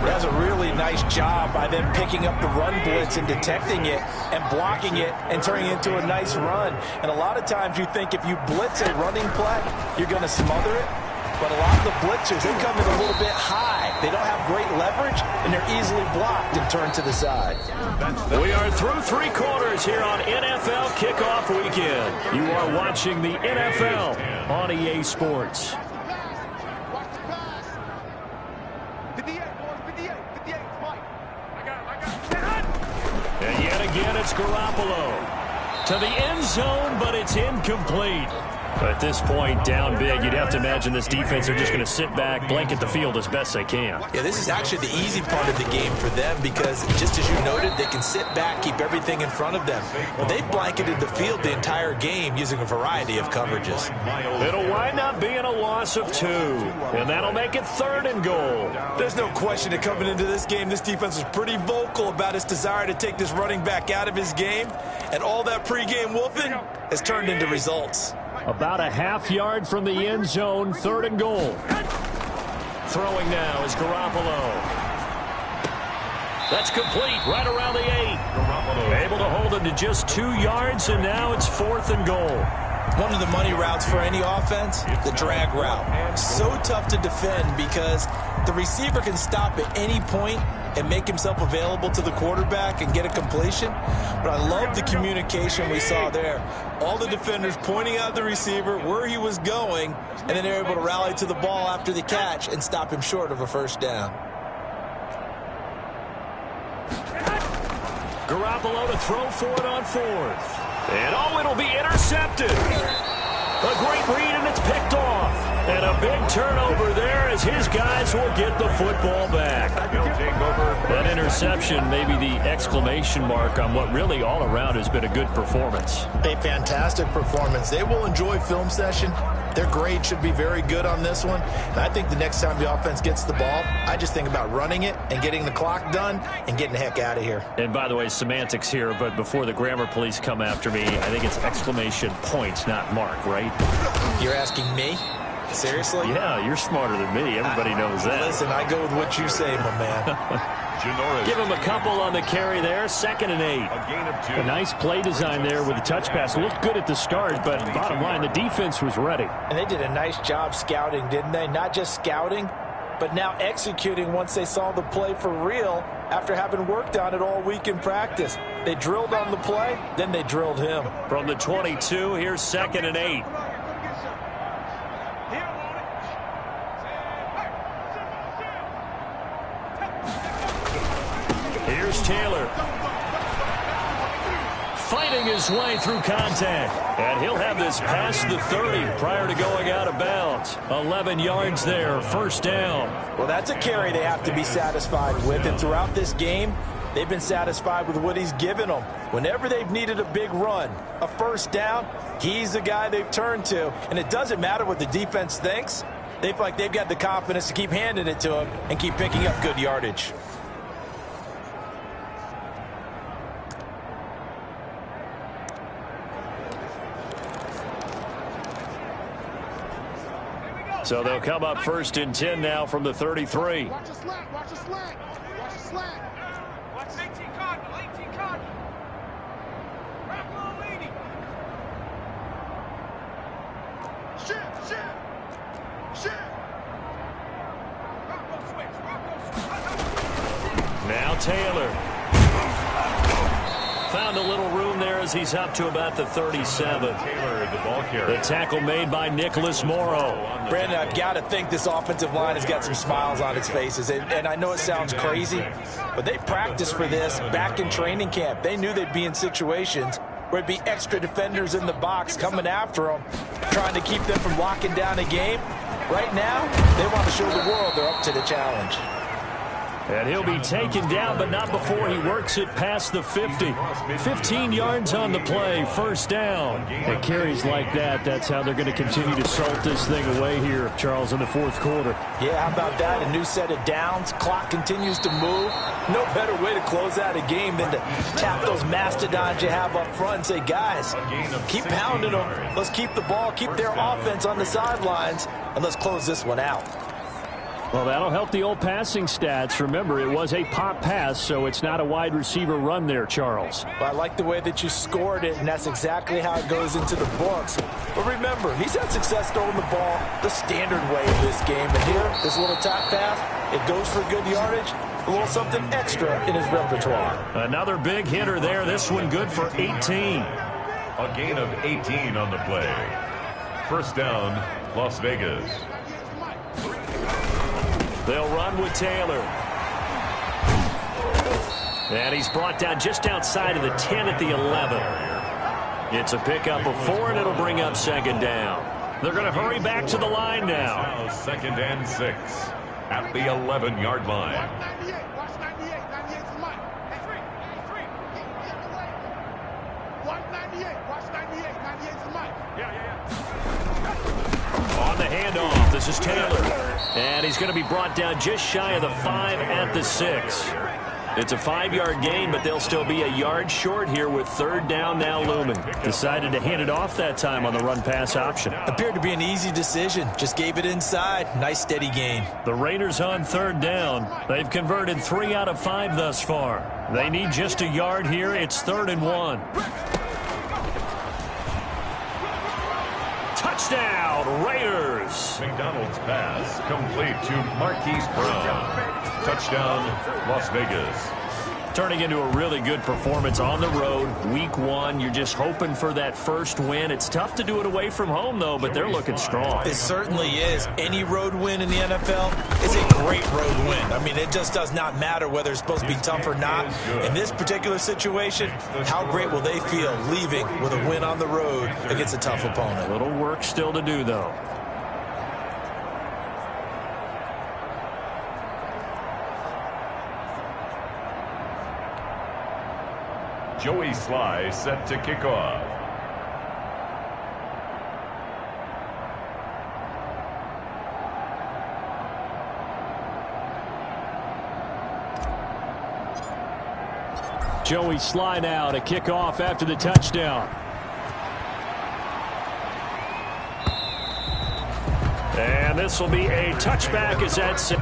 That's a really nice job by them picking up the run blitz and detecting it and blocking it and turning it into a nice run. And a lot of times you think if you blitz a running play, you're going to smother it. But a lot of the blitzers, they come in a little bit high. They don't have great leverage, and they're easily blocked and turned to the side. We are through 3 quarters here on NFL Kickoff Weekend. You are watching the NFL on EA Sports. And yet again, it's Garoppolo to the end zone, but it's incomplete. At this point, down big, you'd have to imagine this defense are just going to sit back, blanket the field as best they can. Yeah, this is actually the easy part of the game for them because, just as you noted, they can sit back, keep everything in front of them. But they've blanketed the field the entire game using a variety of coverages. It'll wind up being a loss of 2, and that'll make it 3rd and goal. There's no question that coming into this game, this defense was pretty vocal about its desire to take this running back out of his game, and all that pregame wolfing has turned into results. About a half yard from the end zone, 3rd and goal. Throwing now is Garoppolo. That's complete right around the 8. Garoppolo able to hold him to just 2 yards, and now it's 4th and goal. One of the money routes for any offense, the drag route. So tough to defend because the receiver can stop at any point and make himself available to the quarterback and get a completion. But I love the communication we saw there. All the defenders pointing out the receiver, where he was going, and then they're able to rally to the ball after the catch and stop him short of a first down. Garoppolo to throw for it on 4th. And it'll be intercepted. A great read, and it's picked off. And a big turnover there as his guys will get the football back. That interception, maybe the exclamation mark on what really all around has been a good performance. A fantastic performance. They will enjoy film session. Their grade should be very good on this one. And I think the next time the offense gets the ball, I just think about running it and getting the clock done and getting the heck out of here. And by the way, semantics here, but before the grammar police come after me, I think it's exclamation point, not mark, right? You're asking me? Seriously? Yeah, you're smarter than me. Everybody knows that. Listen, I go with what you say, my man. Give him a couple on the carry there. 2nd and 8. A gain of 2. A nice play design there with the touch pass. Looked good at the start, but bottom line, the defense was ready. And they did a nice job scouting, didn't they? Not just scouting, but now executing once they saw the play for real after having worked on it all week in practice. They drilled on the play, then they drilled him. From the 22, here's 2nd and 8. Here's Taylor. fighting his way through contact. And he'll have this past the 30 prior to going out of bounds. 11 yards there, first down. Well, that's a carry they have to be satisfied with. And throughout this game, they've been satisfied with what he's given them. Whenever they've needed a big run, a first down, he's the guy they've turned to. And it doesn't matter what the defense thinks. They feel like they've got the confidence to keep handing it to him and keep picking up good yardage. So they'll come up first and 10 now from the 33. Watch the slant, watch the slant, watch the slant. Watch 18 Cardinal, 18 Cardinal. Rock on, lady. Shift. Rocco switch. Now Taylor. Found a little room there as he's up to about the 37. Taylor, the ball carrier. The tackle made by Nicholas Morrow. Brandon, I've got to think this offensive line has got some smiles on its faces. And I know it sounds crazy, but they practiced for this back in training camp. They knew they'd be in situations where it'd be extra defenders in the box coming after them, trying to keep them from locking down a game. Right now, they want to show the world they're up to the challenge. And he'll be taken down, but not before he works it past the 50. 15 yards on the play, first down. And carries like that, that's how they're going to continue to salt this thing away here, Charles, in the fourth quarter. Yeah, how about that? A new set of downs. Clock continues to move. No better way to close out a game than to tap those mastodons you have up front and say, guys, keep pounding them. Let's keep the ball, keep their offense on the sidelines, and let's close this one out. Well, that'll help the old passing stats. Remember, it was a pop pass, so it's not a wide receiver run there, Charles. Well, I like the way that you scored it, and that's exactly how it goes into the books. But remember, he's had success throwing the ball the standard way in this game. And here, this little top pass, it goes for good yardage, a little something extra in his repertoire. Another big hitter there. This one good for 18. A gain of 18 on the play. First down, Las Vegas. They'll run with Taylor. And he's brought down just outside of the 10 at the 11. It's a pickup of 4, and it'll bring up second down. They're going to hurry back to the line now. Second and 6 at the 11-yard line. Watch 98, 98's the mic. Hey, 3. Watch 98, watch 98, 98's the mic. On the handoff, this is Taylor. And he's going to be brought down just shy of the 5 at the 6. It's a 5-yard gain, but they'll still be a yard short here with third down now looming. Decided to hand it off that time on the run-pass option. Appeared to be an easy decision. Just gave it inside. Nice, steady gain. The Raiders on third down. They've converted 3 out of 5 thus far. They need just a yard here. It's 3rd and 1. Touchdown, Raiders. McDonald's pass complete to Marquise Brown. Touchdown, Las Vegas. Turning into a really good performance on the road. Week 1, you're just hoping for that first win. It's tough to do it away from home, though, but they're looking strong. It certainly is. Any road win in the NFL is a great road win. I mean, it just does not matter whether it's supposed to be tough or not. In this particular situation, how great will they feel leaving with a win on the road against a tough opponent? A little work still to do, though. Joey Sly set to kick off. Joey Sly now to kick off after the touchdown. And this will be a touchback as that's...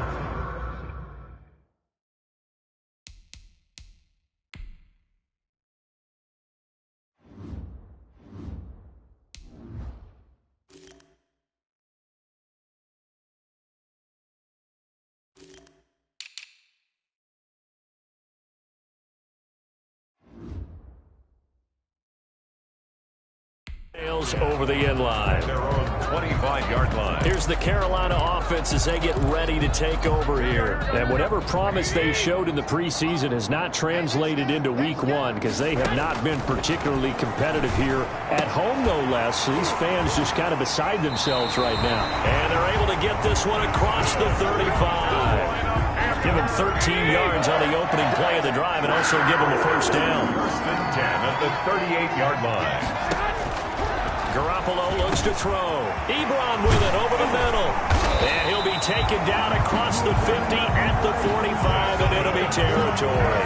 Over the end line. Their own 25-yard line. Here's the Carolina offense as they get ready to take over here. And whatever promise they showed in the preseason has not translated into week one because they have not been particularly competitive here at home, no less. So these fans just kind of beside themselves right now. And they're able to get this one across the 35. Give them 13 yards on the opening play of the drive and also give them a first down. First and 10 at the 38-yard line. Garoppolo looks to throw. Ebron with it over the middle. And he'll be taken down across the 50 at the 45 in enemy territory.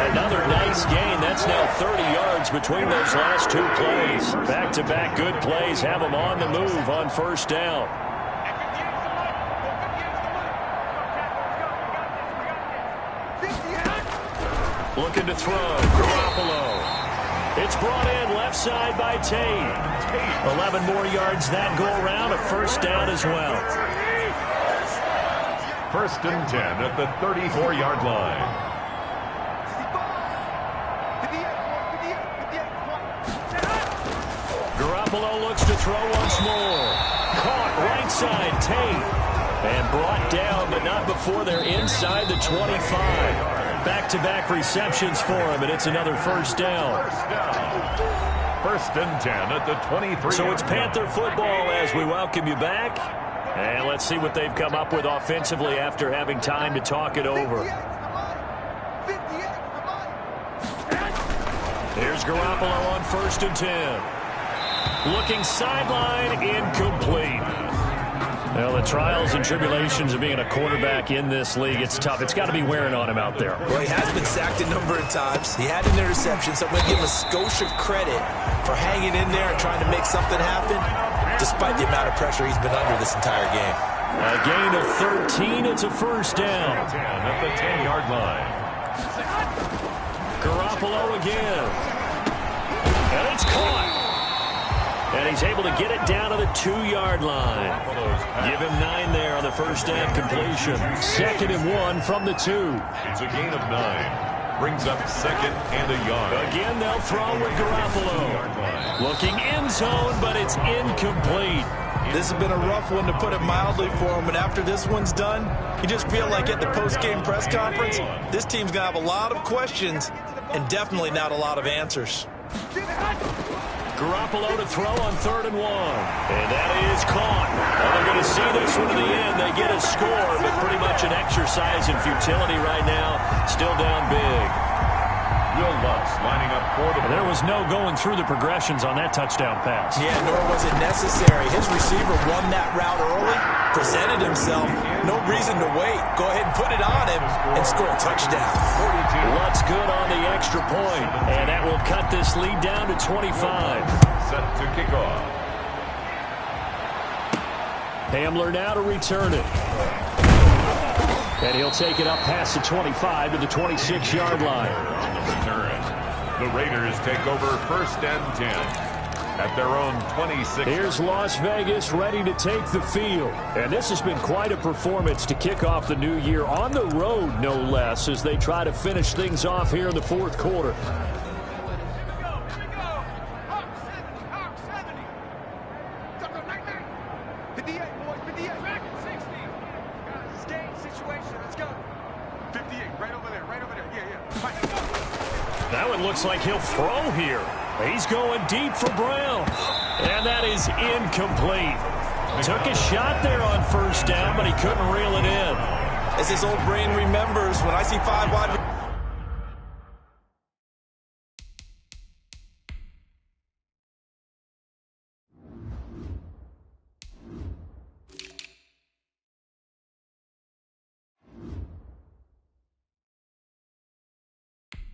Another nice gain. That's now 30 yards between those last two plays. Back-to-back good plays have them on the move on first down. Looking to throw. Garoppolo. It's brought in left side by Tate. 11 more yards that go around. A first down as well. First and 10 at the 34-yard line. Garoppolo looks to throw once more. Caught right side, Tate. And brought down, but not before they're inside the 25. Back-to-back receptions for him, and it's another first down. First and 10 at the 23. So it's Panther football as we welcome you back. And let's see what they've come up with offensively after having time to talk it over. Here's Garoppolo on first and 10. Looking sideline, incomplete. Well, the trials and tribulations of being a quarterback in this league, it's tough. It's got to be wearing on him out there. Well, he has been sacked a number of times. He had an interception, so I'm going to give him Scotia credit for hanging in there and trying to make something happen, despite the amount of pressure he's been under this entire game. A gain of 13. It's a first down. 10 at the 10-yard line. Garoppolo again. And it's caught. And he's able to get it down to the 2-yard line. Give him 9 there on the first down completion. Second and 1 from the 2. It's a gain of 9. Brings up second and a yard. Again, they'll throw with Garoppolo. Looking end zone, but it's incomplete. This has been a rough one, to put it mildly, for him. And after this one's done, you just feel like at the post-game press conference, this team's going to have a lot of questions and definitely not a lot of answers. Garoppolo to throw on 3rd and 1. And that is caught. Well, they're going to see this one to the end. They get a score, but pretty much an exercise in futility right now. Still down big. Will Lutz lining up for the... There was no going through the progressions on that touchdown pass. Yeah, nor was it necessary. His receiver won that route early, presented himself. No reason to wait. Go ahead and put it on him and score a touchdown. Lutz good on the extra point, and that will cut this lead down to 25. Set to kick off. Hamler now to return it. And he'll take it up past the 25 to the 26-yard line. On the return, the Raiders take over first and 10 at their own 26. Here's Las Vegas ready to take the field. And this has been quite a performance to kick off the new year on the road, no less, as they try to finish things off here in the fourth quarter. That one looks like he'll throw here. He's going deep for Brown. And that is incomplete. Took a shot there on first down, but he couldn't reel it in. As his old brain remembers, when I see 5 wide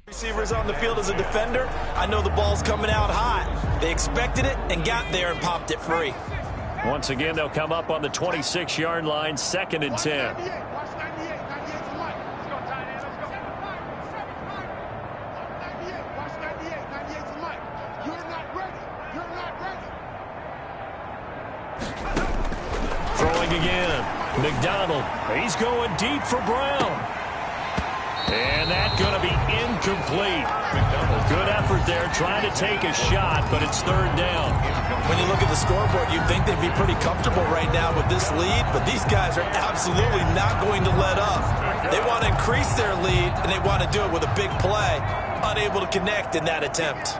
receivers on the field as a defender, I know the ball's coming out hot. They expected it and got there and popped it free. Once again, they'll come up on the 26-yard line, 2nd and 10. Throwing again. McDonald. He's going deep for Brown. And that's going to be incomplete. Good effort there, trying to take a shot, but it's third down. When you look at the scoreboard, you'd think they'd be pretty comfortable right now with this lead, but these guys are absolutely not going to let up. They want to increase their lead, and they want to do it with a big play. Unable to connect in that attempt.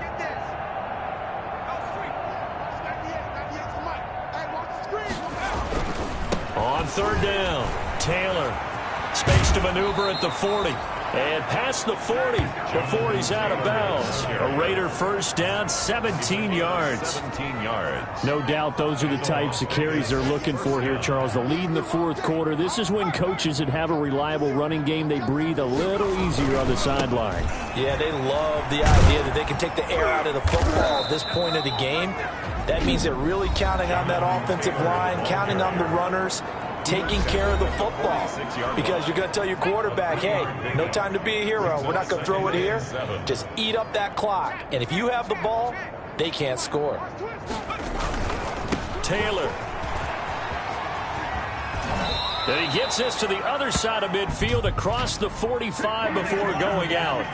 On third down, Taylor. Space to maneuver at the 40. And past the 40 before he's out of bounds. A Raider first down, 17 yards. 17 yards. No doubt those are the types of carries they're looking for here, Charles. The lead in the fourth quarter. This is when coaches that have a reliable running game, they breathe a little easier on the sideline. Yeah, they love the idea that they can take the air out of the football at this point of the game. That means they're really counting on that offensive line, counting on the runners, taking care of the football, because you're going to tell your quarterback, hey, no time to be a hero. We're not going to throw it here. Just eat up that clock. And if you have the ball, they can't score. Taylor. And he gets this to the other side of midfield across the 45 before going out.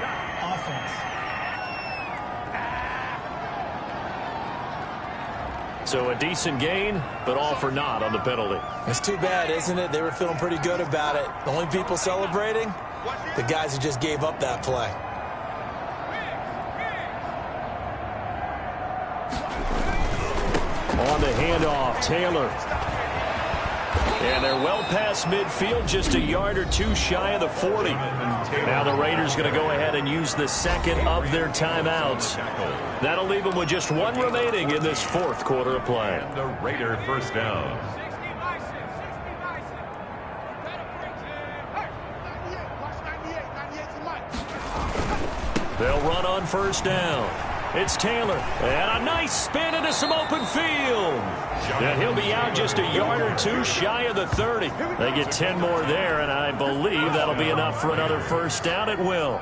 So a decent gain, but all for naught on the penalty. It's too bad, isn't it? They were feeling pretty good about it. The only people celebrating, the guys who just gave up that play. On the handoff, Taylor. And they're well past midfield, just a yard or two shy of the 40. Now the Raiders going to go ahead and use the second of their timeouts. That'll leave them with just one remaining in this fourth quarter of play. The Raider first down. They'll run on first down. It's Taylor. And a nice spin into some open field. And he'll be out just a yard or two shy of the 30. They get 10 more there, and I believe that'll be enough for another first down at will.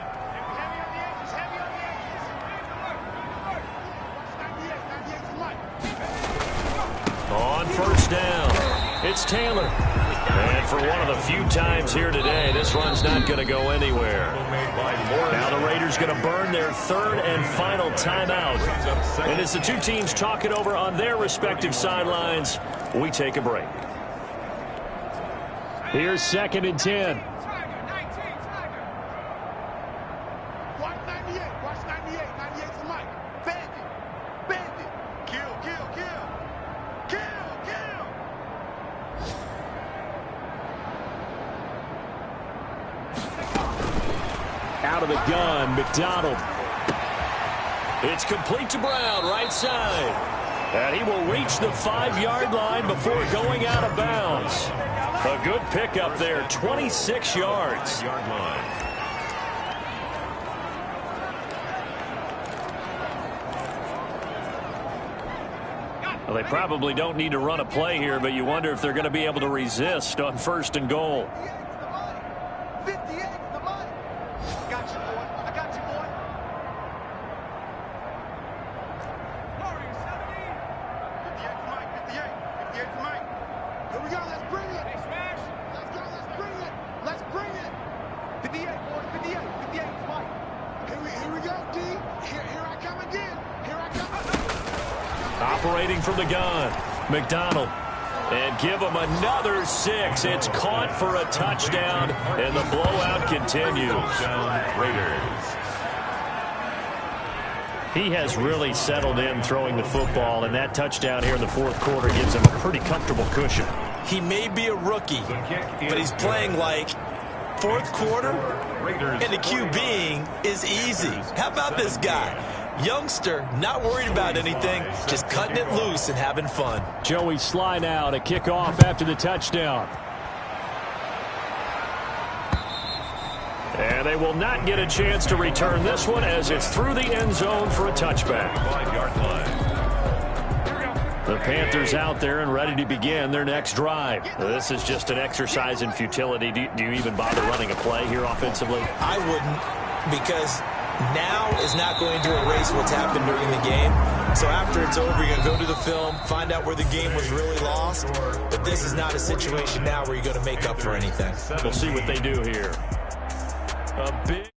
On first down, it's Taylor. And for one of the few times here today, this run's not going to go anywhere. Now the Raiders going to burn their third and final timeout. And as the two teams talk it over on their respective sidelines, we take a break. Here's 2nd and 10. Out of the gun, McDonald. It's complete to Brown, right side. And he will reach the 5-yard line before going out of bounds. A good pickup there, 26 yards. Well, they probably don't need to run a play here, but you wonder if they're going to be able to resist on 1st and goal. Operating from the gun, McDonald. And give him another 6. It's caught for a touchdown, and the blowout continues. Raiders. He has really settled in throwing the football, and that touchdown here in the fourth quarter gives him a pretty comfortable cushion. He may be a rookie, but he's playing like fourth quarter, and the QBing is easy. How about this guy? Youngster, not worried about anything, just cutting it loose and having fun. Joey Sly now to kick off after the touchdown. And they will not get a chance to return this one as it's through the end zone for a touchback. 5-yard line. The Panthers out there and ready to begin their next drive. This is just an exercise in futility. Do you even bother running a play here offensively? I wouldn't, because now is not going to erase what's happened during the game. So after it's over, you're going to go to the film, find out where the game was really lost. But this is not a situation now where you're going to make up for anything. We'll see what they do here. A big